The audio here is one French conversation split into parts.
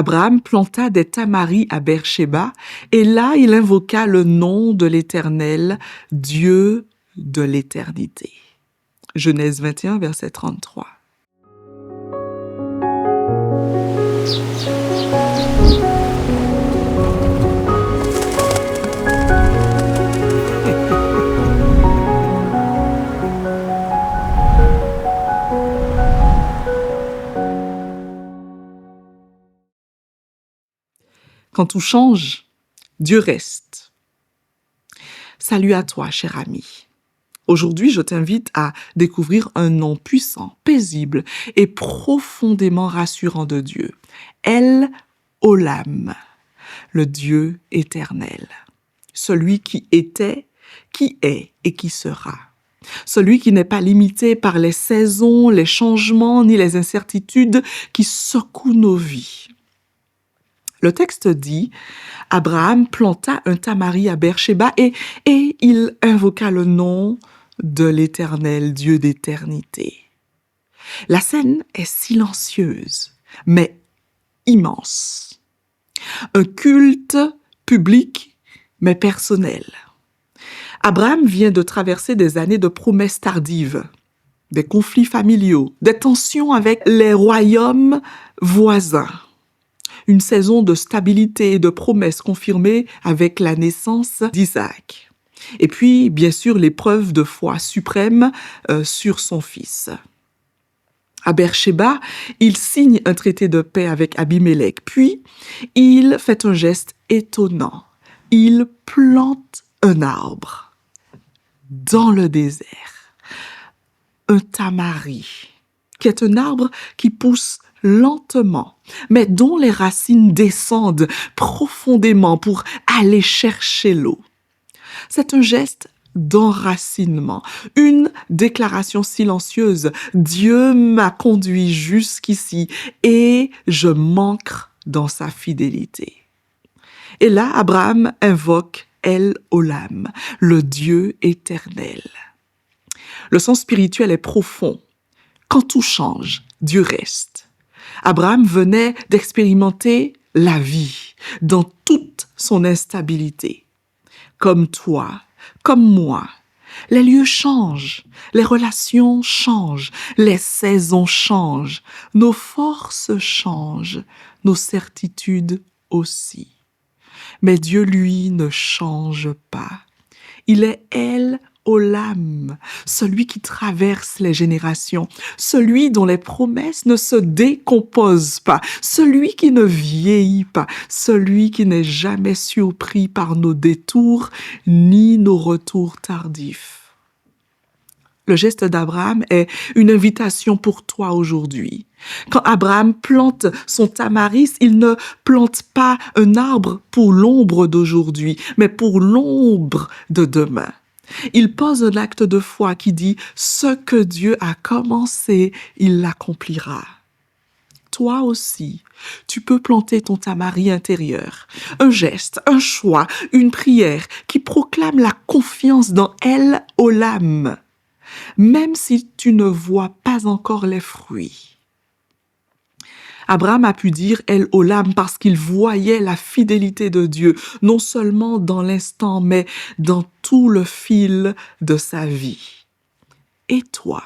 Abraham planta des tamaris à Beersheba, et là il invoqua le nom de l'Éternel, Dieu de l'éternité. Genèse 21, verset 33. Quand tout change, Dieu reste. Salut à toi, cher ami. Aujourd'hui, je t'invite à découvrir un nom puissant, paisible et profondément rassurant de Dieu. El Olam, le Dieu éternel. Celui qui était, qui est et qui sera. Celui qui n'est pas limité par les saisons, les changements ni les incertitudes qui secouent nos vies. Le texte dit, Abraham planta un tamari à Beersheba et il invoqua le nom de l'Éternel, Dieu d'éternité. La scène est silencieuse, mais immense. Un culte public, mais personnel. Abraham vient de traverser des années de promesses tardives, des conflits familiaux, des tensions avec les royaumes voisins. Une saison de stabilité et de promesses confirmées avec la naissance d'Isaac. Et puis, bien sûr, l'épreuve de foi suprême sur son fils. À Beersheba, il signe un traité de paix avec Abimélec. Puis, il fait un geste étonnant. Il plante un arbre dans le désert. Un tamari, qui est un arbre qui pousse lentement, mais dont les racines descendent profondément pour aller chercher l'eau. C'est un geste d'enracinement, une déclaration silencieuse. Dieu m'a conduit jusqu'ici et je m'ancre dans sa fidélité. Et là, Abraham invoque El Olam, le Dieu éternel. Le sens spirituel est profond. Quand tout change, Dieu reste. Abraham venait d'expérimenter la vie dans toute son instabilité. Comme toi, comme moi, les lieux changent, les relations changent, les saisons changent, nos forces changent, nos certitudes aussi. Mais Dieu, lui, ne change pas. Il est El Olam, celui qui traverse les générations, celui dont les promesses ne se décomposent pas, celui qui ne vieillit pas, celui qui n'est jamais surpris par nos détours ni nos retours tardifs. Le geste d'Abraham est une invitation pour toi aujourd'hui. Quand Abraham plante son tamaris, il ne plante pas un arbre pour l'ombre d'aujourd'hui, mais pour l'ombre de demain. Il pose un acte de foi qui dit « Ce que Dieu a commencé, il l'accomplira ». Toi aussi, tu peux planter ton tamari intérieur. Un geste, un choix, une prière qui proclame la confiance dans El Olam, même si tu ne vois pas encore les fruits. Abraham a pu dire El Olam parce qu'il voyait la fidélité de Dieu, non seulement dans l'instant, mais dans tout le fil de sa vie. Et toi,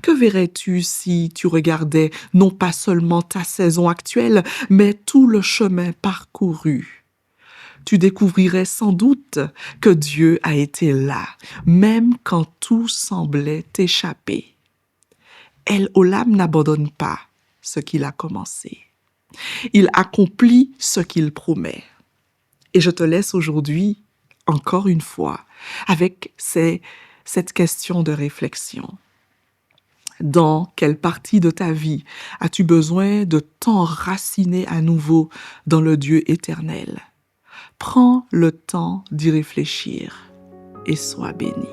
que verrais-tu si tu regardais non pas seulement ta saison actuelle, mais tout le chemin parcouru? Tu découvrirais sans doute que Dieu a été là, même quand tout semblait t'échapper. El Olam n'abandonne pas ce qu'il a commencé. Il accomplit ce qu'il promet. Et je te laisse aujourd'hui, encore une fois, avec cette question de réflexion. Dans quelle partie de ta vie as-tu besoin de t'enraciner à nouveau dans le Dieu éternel? Prends le temps d'y réfléchir et sois béni.